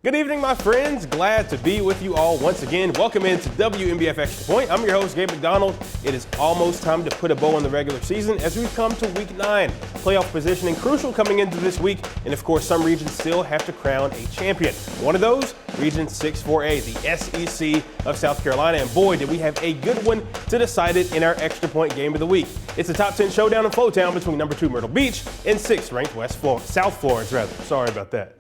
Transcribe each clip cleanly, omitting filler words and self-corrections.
Good evening, my friends. Glad to be with you all once again. Welcome into WNBF Extra Point. I'm your host, Gabe McDonald. It is almost time to put a bow on the regular season as we come to week 9. Playoff positioning crucial coming into this week, and of course, some regions still have to crown a champion. One of those, Region 6-4A, the SEC of South Carolina. And boy, did we have a good one to decide it in our Extra Point game of the week. It's a top 10 showdown in Flowtown between number 2 Myrtle Beach and 6th ranked South Florence. Sorry about that.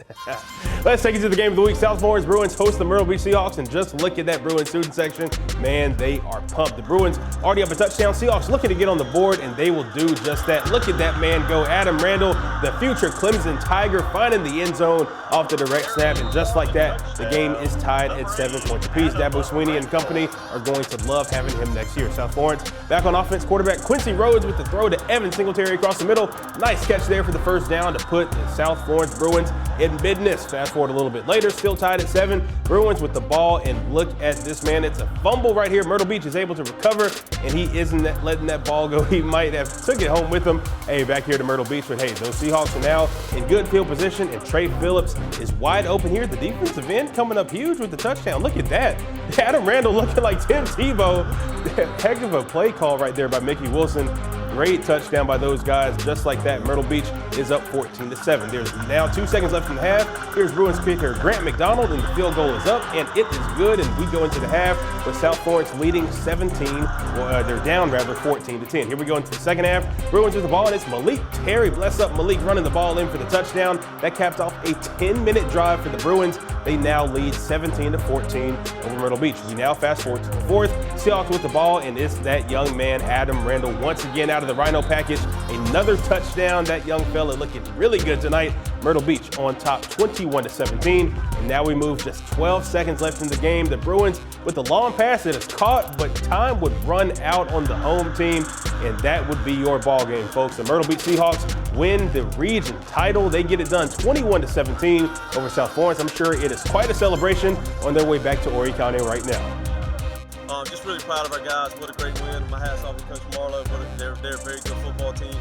Let's take you to the game of the week. South Florence Bruins host the Myrtle Beach Seahawks, and just look at that Bruins student section. Man, they are pumped. The Bruins already up a touchdown. Seahawks looking to get on the board, and they will do just that. Look at that man go. Adam Randall, the future Clemson Tiger, finding the end zone off the direct snap, and just like that, the game is tied at 7 points apiece. Dabo Sweeney and company are going to love having him next year. South Florence back on offense. Quarterback Quincy Rhodes with the throw to Evan Singletary across the middle. Nice catch there for the first down to put the South Florence Bruins in business. Fast forward a little bit later, still tied at 7. Bruins with the ball, and look at this man. It's a fumble right here. Myrtle Beach is able to recover, and he isn't letting that ball go. He might have took it home with him. Hey, back here to Myrtle Beach, but hey, those Seahawks are now in good field position, and Trey Phillips is wide open here. The defensive end coming up huge with the touchdown. Look at that. Adam Randall looking like Tim Tebow. Heck of a play call right there by Mickey Wilson. Great touchdown by those guys. Just like that, Myrtle Beach is up 14-7. There's now 2 seconds left in the half. Here's Bruins kicker Grant McDonald, and the field goal is up, and it is good. And we go into the half with South Florence leading 17. They're down 14-10. Here we go into the second half. Bruins with the ball, and it's Malik Terry. Bless up Malik running the ball in for the touchdown. That capped off a 10-minute drive for the Bruins. They now lead 17-14 over Myrtle Beach. We now fast forward to the fourth. Seahawks with the ball, and it's that young man, Adam Randall, once again out of the Rhino package. Another touchdown. That young fella looking really good tonight. Myrtle Beach on top 21-17. And now we move just 12 seconds left in the game. The Bruins with the long pass that is caught, but time would run out on the home team, and that would be your ball game, folks. The Myrtle Beach Seahawks win the region title. They get it done 21-17 over South Florence. I'm sure it is quite a celebration on their way back to Horry County right now. Just really proud of our guys. What a great win. My hat's off to Coach Marlowe. They're a very good football team.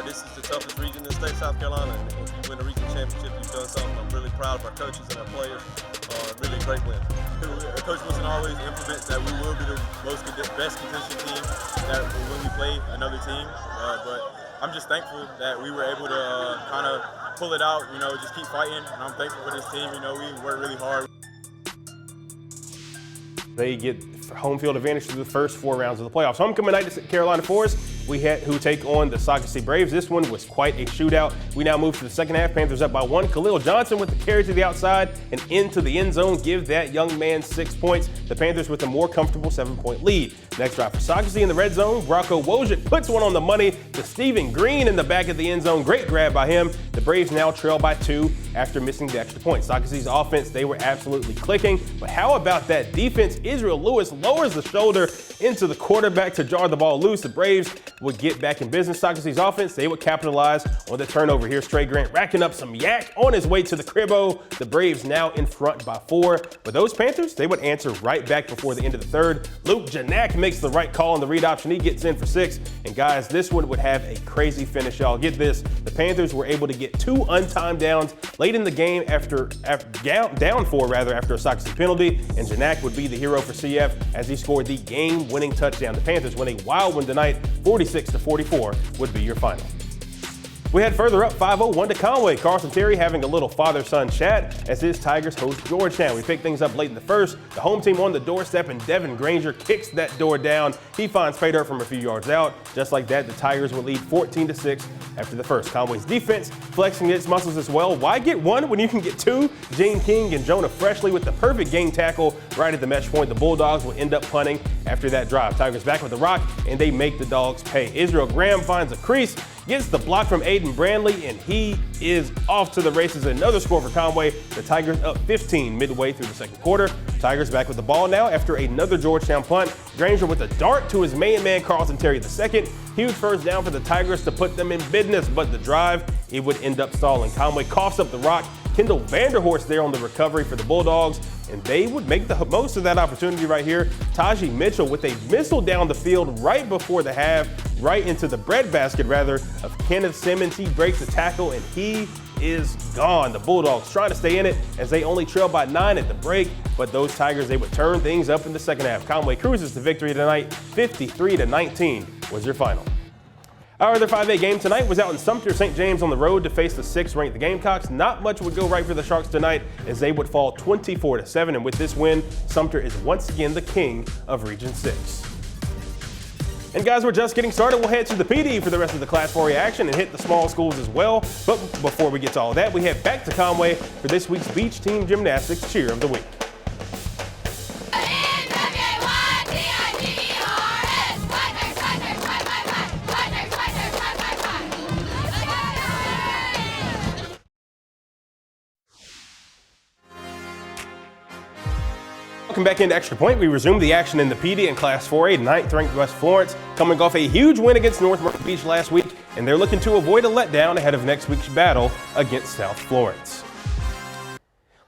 This is the toughest region in the state of South Carolina. And if you win a region championship, you've done something. I'm really proud of our coaches and our players. Really a great win. Coach Wilson always implements that we will be the best conditioned team that when we play another team. But I'm just thankful that we were able to kind of pull it out, just keep fighting. And I'm thankful for this team. We worked really hard. They get home field advantage through the first 4 rounds of the playoffs. Homecoming night to Carolina Forest, who take on the Saucasy Braves. This one was quite a shootout. We now move to the second half. Panthers up by 1. Khalil Johnson with the carry to the outside and into the end zone. Give that young man 6 points. The Panthers with a more comfortable 7-point lead. Next drive for Saucasy in the red zone. Rocco Wojcik puts one on the money to Stephen Green in the back of the end zone. Great grab by him. The Braves now trail by 2 after missing the extra point. Saucasy's offense, they were absolutely clicking. But how about that defense? Israel Lewis lowers the shoulder into the quarterback to jar the ball loose. The Braves would get back in business. Saucasy's offense, they would capitalize on the turnover. Here's Trey Grant racking up some yak on his way to the cribbo. The Braves now in front by 4. But those Panthers, they would answer right back before the end of the third. Luke Janak makes the right call on the read option. He gets in for 6. And guys, this one would have a crazy finish, y'all. Get this. The Panthers were able to get 2 untimed downs late in the game after down 4 after a Saucasy penalty. And Janak would be the hero for CF as he scored the game-winning touchdown. The Panthers win a wild one tonight, 46-44 would be your final. We head further up, 501 to Conway. Carlson Terry having a little father-son chat as his Tigers host Georgetown. We pick things up late in the first. The home team on the doorstep, and Devin Granger kicks that door down. He finds pay dirt from a few yards out. Just like that, the Tigers will lead 14-6 after the first. Conway's defense flexing its muscles as well. Why get 1 when you can get 2? Jane King and Jonah Freshley with the perfect game tackle right at the mesh point. The Bulldogs will end up punting after that drive. Tigers back with the rock, and they make the Dogs pay. Israel Graham finds a crease, gets the block from Aiden Brandley, and he is off to the races. Another score for Conway. The Tigers up 15 midway through the second quarter. Tigers back with the ball now after another Georgetown punt. Granger with a dart to his main man, Carlson Terry II. Huge first down for the Tigers to put them in business, but the drive, it would end up stalling. Conway coughs up the rock. Kendall Vanderhorst there on the recovery for the Bulldogs, and they would make the most of that opportunity right here. Taji Mitchell with a missile down the field right before the half, right into the breadbasket, of Kenneth Simmons. He breaks the tackle, and he is gone. The Bulldogs trying to stay in it as they only trail by 9 at the break, but those Tigers, they would turn things up in the second half. Conway cruises to victory tonight, 53-19 was your final. Our other 5A game tonight was out in Sumter. St. James on the road to face the 6th-ranked Gamecocks. Not much would go right for the Sharks tonight as they would fall 24-7. And with this win, Sumter is once again the king of Region 6. And guys, we're just getting started. We'll head to the PD for the rest of the Class 4A action and hit the small schools as well. But before we get to all that, we head back to Conway for this week's Beach Team Gymnastics Cheer of the Week. Welcome back into Extra Point. We resume the action in the PD in Class 4A. 9th-ranked West Florence coming off a huge win against North Myrtle Beach last week, and they're looking to avoid a letdown ahead of next week's battle against South Florence.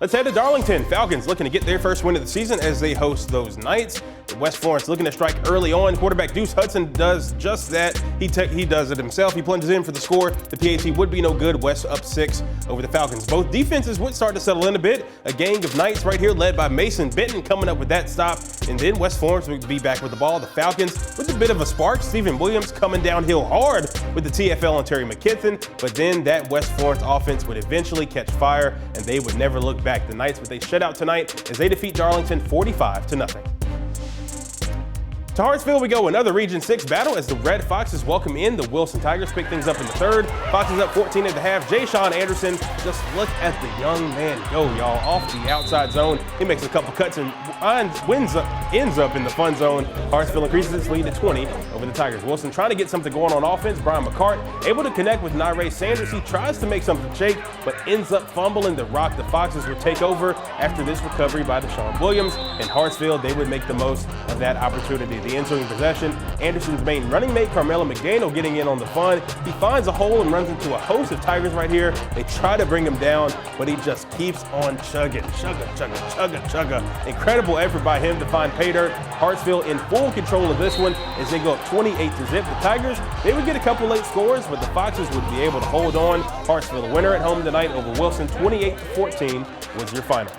Let's head to Darlington. Falcons looking to get their first win of the season as they host those Knights. West Florence looking to strike early on. Quarterback Deuce Hudson does just that. He does it himself. He plunges in for the score. The PAT would be no good. West up 6 over the Falcons. Both defenses would start to settle in a bit. A gang of Knights right here led by Mason Benton coming up with that stop. And then West Florence would be back with the ball. The Falcons with a bit of a spark. Stephen Williams coming downhill hard with the TFL and Terry McKithen. But then that West Florence offense would eventually catch fire and they would never look back. The Knights with a shutout tonight as they defeat Darlington 45-0. To Hartsville we go, another Region 6 battle as the Red Foxes welcome in the Wilson Tigers. Pick things up in the third. Foxes up 14 at the half. Jay Sean Anderson, just look at the young man go, y'all, off the outside zone. He makes a couple cuts and ends up in the fun zone. Hartsville increases its lead to 20 over the Tigers. Wilson trying to get something going on offense. Brian McCart able to connect with Nyree Sanders. He tries to make something shake, but ends up fumbling the rock. The Foxes would take over after this recovery by Deshaun Williams. And Hartsville, they would make the most of that opportunity. The ensuing possession, Anderson's main running mate, Carmelo McDaniel, getting in on the fun. He finds a hole and runs into a host of Tigers right here. They try to bring him down, but he just keeps on chugging. Chugga. Incredible effort by him to find pay dirt. Hartsville in full control of this one as they go up 28-0. The Tigers, they would get a couple late scores, but the Foxes would be able to hold on. Hartsville a winner at home tonight over Wilson. 28-14 was your final.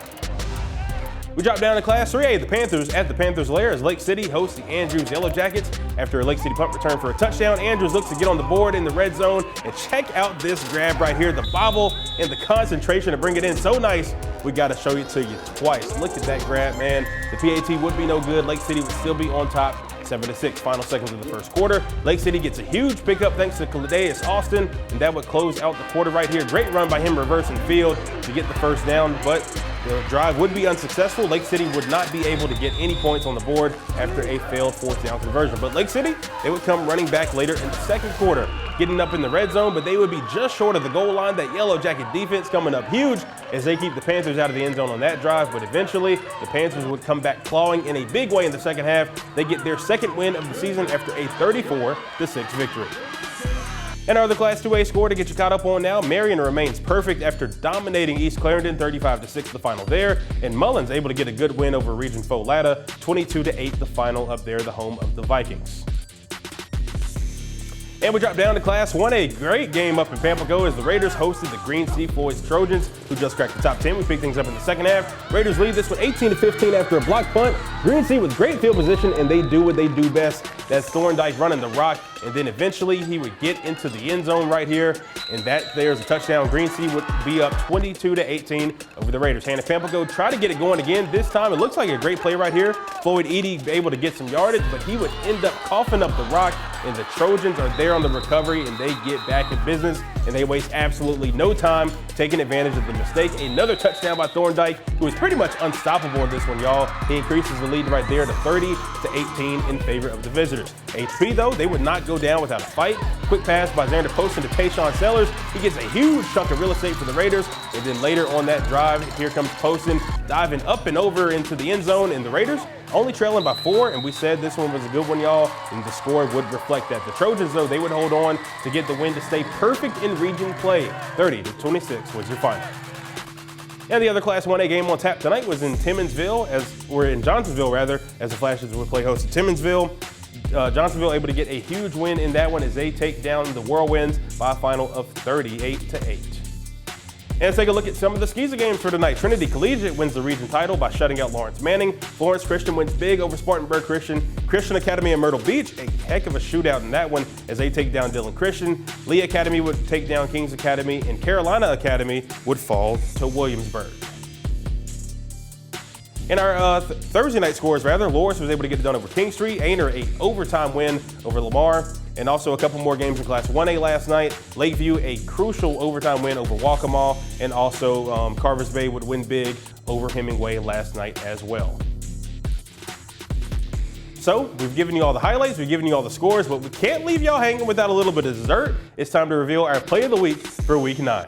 We drop down to Class 3A. The Panthers at the Panthers' lair as Lake City hosts the Andrews Yellow Jackets. After a Lake City punt return for a touchdown, Andrews looks to get on the board in the red zone. And check out this grab right here. The bobble and the concentration to bring it in so nice. We got to show it to you twice. Look at that grab, man. The PAT would be no good. Lake City would still be on top. 7-6, final seconds of the first quarter. Lake City gets a huge pickup thanks to Cladeius Austin, and that would close out the quarter right here. Great run by him reversing field to get the first down, but the drive would be unsuccessful. Lake City would not be able to get any points on the board after a failed fourth down conversion. But Lake City, they would come running back later in the second quarter, getting up in the red zone, but they would be just short of the goal line. That Yellow Jacket defense coming up huge as they keep the Panthers out of the end zone on that drive. But eventually, the Panthers would come back clawing in a big way in the second half. They get their second win of the season after a 34-6 victory. And our other Class 2A score to get you caught up on now, Marion remains perfect after dominating East Clarendon 35-6 the final there. And Mullins able to get a good win over Region 4 Latta, 22-8 the final up there, the home of the Vikings. And we drop down to Class 1A. Great game up in Pamplico as the Raiders hosted the Green Sea Floyd's Trojans, who just cracked the top 10. We pick things up in the second half. Raiders lead this one 18-15 after a block punt. Green Sea with great field position, and they do what they do best. That's Thorndike running the rock, and then eventually he would get into the end zone right here, and that there's a touchdown. Green Sea would be up 22-18 over the Raiders. Hannah Pamplico try to get it going again. This time it looks like a great play right here. Floyd Edie able to get some yardage, but he would end up coughing up the rock, and the Trojans are there on the recovery, and they get back in business, and they waste absolutely no time taking advantage of the mistake. Another touchdown by Thorndike, who is pretty much unstoppable in this one, y'all. He increases the lead right there to 30-18 in favor of the visitors. HP, though, they would not go down without a fight. Quick pass by Xander Poston to Tayshawn Sellers. He gets a huge chunk of real estate for the Raiders, and then later on that drive, here comes Poston diving up and over into the end zone, and the Raiders only trailing by 4, and we said this one was a good one, y'all, and the score would reflect that. The Trojans, though, they would hold on to get the win to stay perfect in region play. 30-26 was your final. And the other Class 1A game on tap tonight was in Johnsonville, as the Flashes would play host to Timmonsville. Johnsonville able to get a huge win in that one as they take down the Whirlwinds by a final of 38-8. And let's take a look at some of the Skeezer games for tonight. Trinity Collegiate wins the region title by shutting out Lawrence Manning. Florence Christian wins big over Spartanburg Christian. Christian Academy in Myrtle Beach, a heck of a shootout in that one as they take down Dillon Christian. Lee Academy would take down Kings Academy, and Carolina Academy would fall to Williamsburg. In our Thursday night scores, Loris was able to get it done over King Street. Aner, a overtime win over Lamar. And also a couple more games in Class 1A last night. Lakeview, a crucial overtime win over Waccamaw. And also Carvers Bay would win big over Hemingway last night as well. So we've given you all the highlights, we've given you all the scores, but we can't leave y'all hanging without a little bit of dessert. It's time to reveal our play of the week for Week 9.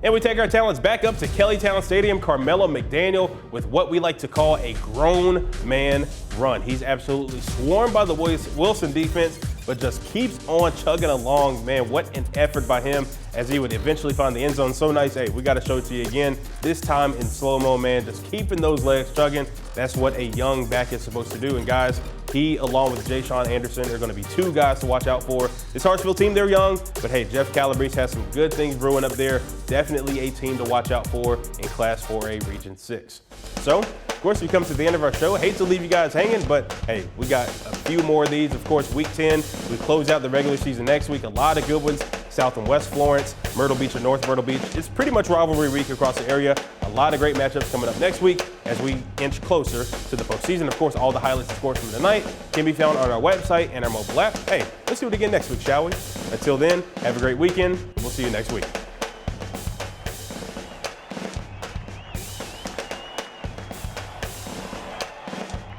And we take our talents back up to Kellytown Stadium. Carmelo McDaniel with what we like to call a grown man run. He's absolutely swarmed by the Wilson defense, but just keeps on chugging along. Man, what an effort by him as he would eventually find the end zone. So nice. Hey, we got to show it to you again. This time in slow-mo, man. Just keeping those legs chugging. That's what a young back is supposed to do. And guys, he, along with Jay-Sean Anderson, are going to be two guys to watch out for. This Hartsville team, they're young, but hey, Jeff Calabrese has some good things brewing up there. Definitely a team to watch out for in Class 4A Region 6. So, of course, we come to the end of our show. I hate to leave you guys hanging, but hey, we got a few more of these. Of course, Week 10, we close out the regular season next week. A lot of good ones. South and West Florence, Myrtle Beach and North Myrtle Beach. It's pretty much rivalry week across the area. A lot of great matchups coming up next week as we inch closer to the postseason. Of course, all the highlights and scores from tonight can be found on our website and our mobile app. Hey, let's do it again next week, shall we? Until then, have a great weekend. We'll see you next week.